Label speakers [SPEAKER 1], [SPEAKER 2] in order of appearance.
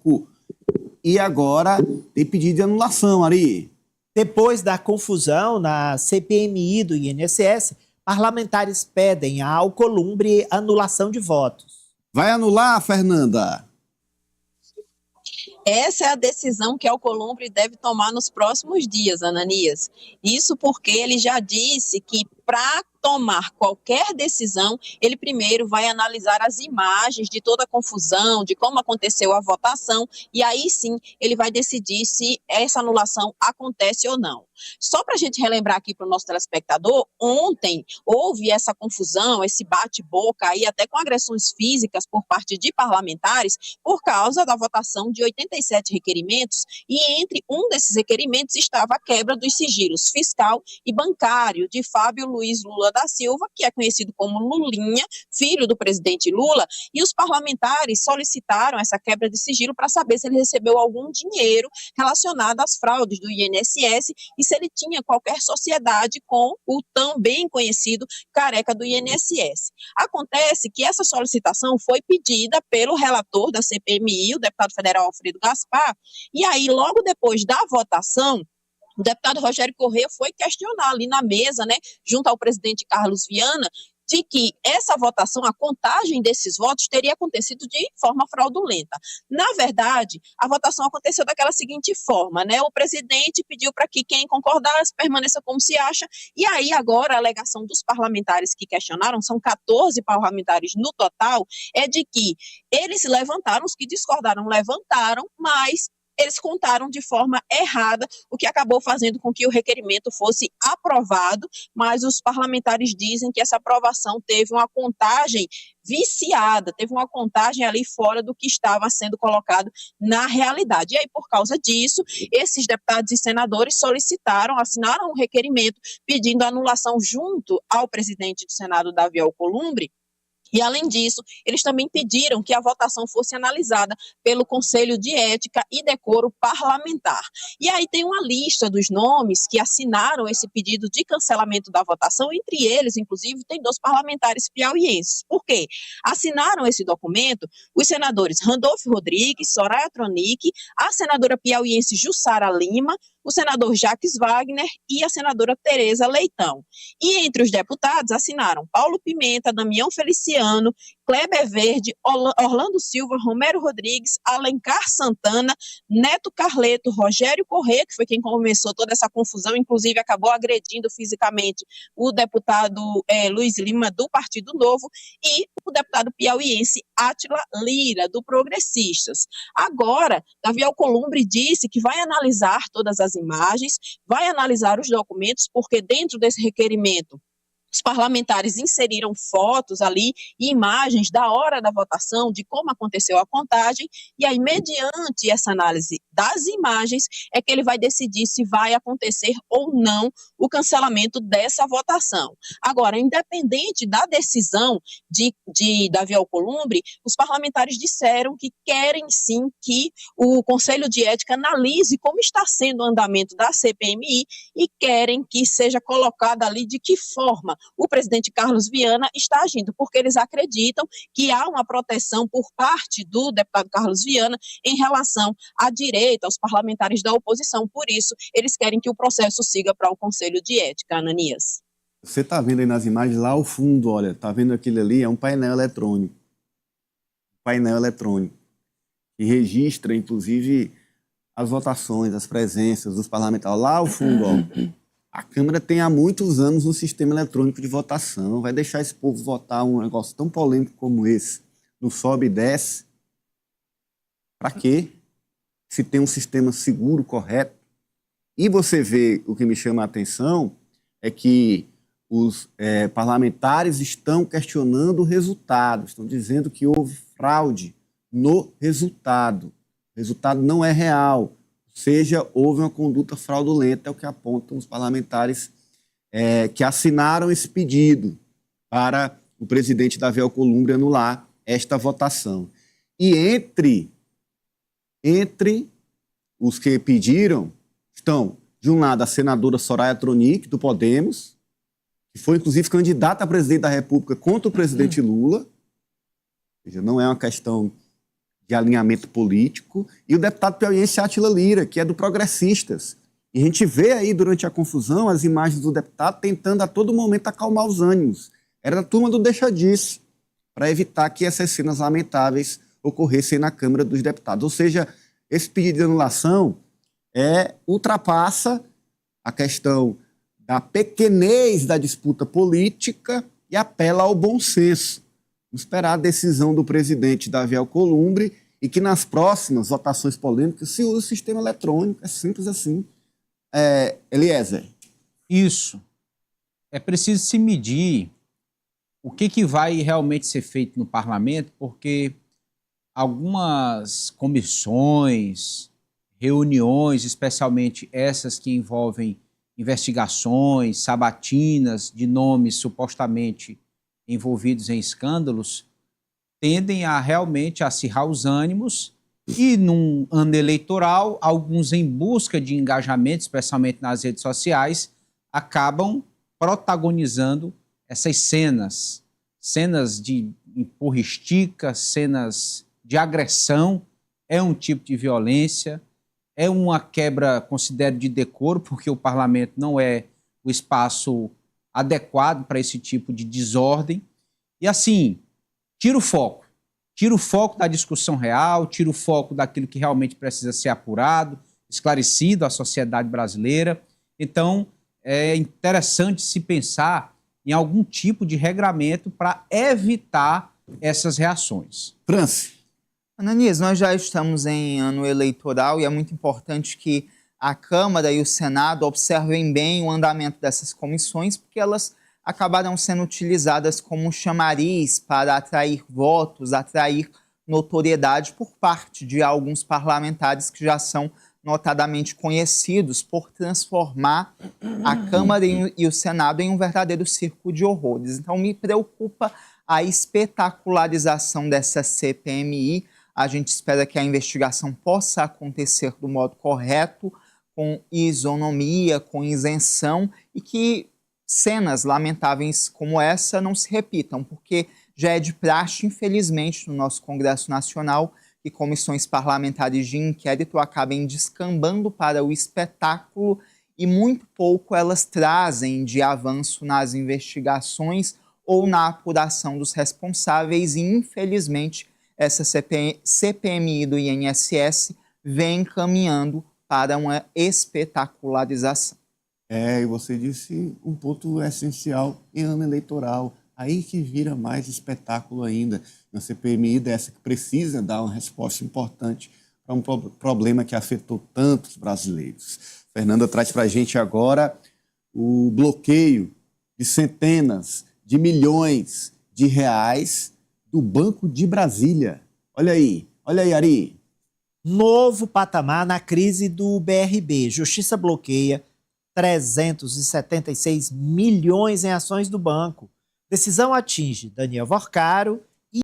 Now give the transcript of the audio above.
[SPEAKER 1] político e agora tem pedido de anulação, Ari.
[SPEAKER 2] Depois da confusão na CPMI do INSS, parlamentares pedem a Alcolumbre anulação de votos.
[SPEAKER 1] Vai anular, Fernanda?
[SPEAKER 3] Essa é a decisão que a Alcolumbre deve tomar nos próximos dias, Ananias. Isso porque ele já disse que para tomar qualquer decisão, ele primeiro vai analisar as imagens de toda a confusão, de como aconteceu a votação, e aí sim ele vai decidir se essa anulação acontece ou não. Só para a gente relembrar aqui para o nosso telespectador, ontem houve essa confusão, esse bate-boca aí até com agressões físicas por parte de parlamentares por causa da votação de 87 requerimentos, e entre um desses requerimentos estava a quebra dos sigilos fiscal e bancário de Fábio Luiz Lula da Silva, que é conhecido como Lulinha, filho do presidente Lula, e os parlamentares solicitaram essa quebra de sigilo para saber se ele recebeu algum dinheiro relacionado às fraudes do INSS e se ele tinha qualquer sociedade com o também conhecido careca do INSS. Acontece que essa solicitação foi pedida pelo relator da CPMI, o deputado federal Alfredo Gaspar, e aí logo depois da votação, o deputado Rogério Corrêa foi questionar ali na mesa, né, junto ao presidente Carlos Viana, de que essa votação, a contagem desses votos teria acontecido de forma fraudulenta. Na verdade, a votação aconteceu daquela seguinte forma, né? O presidente pediu para que quem concordasse permaneça como se acha, e aí agora a alegação dos parlamentares que questionaram, são 14 parlamentares no total, é de que eles levantaram, os que discordaram levantaram, mas eles contaram de forma errada, o que acabou fazendo com que o requerimento fosse aprovado, mas os parlamentares dizem que essa aprovação teve uma contagem viciada, teve uma contagem ali fora do que estava sendo colocado na realidade. E aí, por causa disso, esses deputados e senadores solicitaram, assinaram um requerimento pedindo anulação junto ao presidente do Senado, Davi Alcolumbre. E, além disso, eles também pediram que a votação fosse analisada pelo Conselho de Ética e Decoro Parlamentar. E aí tem uma lista dos nomes que assinaram esse pedido de cancelamento da votação, entre eles, inclusive, tem 2 parlamentares piauienses. Por quê? Assinaram esse documento os senadores Randolfo Rodrigues, Soraya Tronic, a senadora piauiense Jussara Lima, o senador Jacques Wagner e a senadora Tereza Leitão. E entre os deputados assinaram Paulo Pimenta, Damião Feliciano, Kleber Verde, Orlando Silva, Romero Rodrigues, Alencar Santana, Neto Carleto, Rogério Corrêa, que foi quem começou toda essa confusão, inclusive acabou agredindo fisicamente o deputado Luiz Lima, do Partido Novo, e o deputado piauiense Átila Lira, do Progressistas. Agora, Davi Alcolumbre disse que vai analisar todas as imagens, vai analisar os documentos, porque dentro desse requerimento os parlamentares inseriram fotos ali e imagens da hora da votação, de como aconteceu a contagem, e aí, mediante essa análise das imagens, é que ele vai decidir se vai acontecer ou não o cancelamento dessa votação. Agora, independente da decisão de Davi Alcolumbre, os parlamentares disseram que querem sim que o Conselho de Ética analise como está sendo o andamento da CPMI e querem que seja colocado ali de que forma o presidente Carlos Viana está agindo, porque eles acreditam que há uma proteção por parte do deputado Carlos Viana em relação à direita, aos parlamentares da oposição. Por isso, eles querem que o processo siga para o Conselho de Ética, Ananias.
[SPEAKER 1] Você está vendo aí nas imagens, lá ao fundo, olha, está vendo aquilo ali? É um painel eletrônico. Painel eletrônico. Que registra, inclusive, as votações, as presenças dos parlamentares. Lá ao fundo, ó. A Câmara tem há muitos anos um sistema eletrônico de votação. Vai deixar esse povo votar um negócio tão polêmico como esse? Não sobe e desce? Para quê? Se tem um sistema seguro, correto. E você vê, o que me chama a atenção é que os parlamentares estão questionando o resultado, estão dizendo que houve fraude no resultado. O resultado não é real. Ou seja, houve uma conduta fraudulenta, é o que apontam os parlamentares que assinaram esse pedido para o presidente Davi Alcolumbre anular esta votação. E entre os que pediram estão, de um lado, a senadora Soraya Tronic, do Podemos, que foi, inclusive, candidata a presidente da República contra o presidente Lula. Ou seja, não é uma questão de alinhamento político, e o deputado piauiense Átila Lira, que é do Progressistas. E a gente vê aí, durante a confusão, as imagens do deputado tentando a todo momento acalmar os ânimos. Era a turma do deixa disso, para evitar que essas cenas lamentáveis ocorressem na Câmara dos Deputados. Ou seja, esse pedido de anulação ultrapassa a questão da pequenez da disputa política e apela ao bom senso. Vamos esperar a decisão do presidente Davi Alcolumbre e que nas próximas votações polêmicas se use o sistema eletrônico. É simples assim. Eliezer.
[SPEAKER 4] Isso. É preciso se medir o que vai realmente ser feito no parlamento, porque algumas comissões, reuniões, especialmente essas que envolvem investigações, sabatinas de nomes supostamente envolvidos em escândalos, tendem a realmente acirrar os ânimos e, num ano eleitoral, alguns em busca de engajamento, especialmente nas redes sociais, acabam protagonizando essas cenas de empurra-estica, cenas de agressão. É um tipo de violência, é uma quebra, considero, de decoro, porque o parlamento não é o espaço adequado para esse tipo de desordem. E assim, tira o foco da discussão real, tira o foco daquilo que realmente precisa ser apurado, esclarecido à sociedade brasileira. Então, é interessante se pensar em algum tipo de regramento para evitar essas reações.
[SPEAKER 1] Franci.
[SPEAKER 5] Ananias, nós já estamos em ano eleitoral e é muito importante que a Câmara e o Senado observem bem o andamento dessas comissões, porque elas acabarão sendo utilizadas como chamariz para atrair votos, atrair notoriedade por parte de alguns parlamentares que já são notadamente conhecidos por transformar a Câmara e o Senado em um verdadeiro circo de horrores. Então, me preocupa a espetacularização dessa CPMI. A gente espera que a investigação possa acontecer do modo correto, com isonomia, com isenção, e que cenas lamentáveis como essa não se repitam, porque já é de praxe, infelizmente, no nosso Congresso Nacional, que comissões parlamentares de inquérito acabem descambando para o espetáculo e muito pouco elas trazem de avanço nas investigações ou na apuração dos responsáveis, e infelizmente essa CPMI do INSS vem caminhando para uma espetacularização.
[SPEAKER 1] E você disse um ponto essencial em ano eleitoral, aí que vira mais espetáculo ainda. Uma CPMI dessa que precisa dar uma resposta importante para um problema que afetou tantos brasileiros. Fernanda traz para a gente agora o bloqueio de centenas de milhões de reais do Banco de Brasília. Olha aí, Ari.
[SPEAKER 2] Novo patamar na crise do BRB. Justiça bloqueia 376 milhões em ações do banco. Decisão atinge Daniel Vorcaro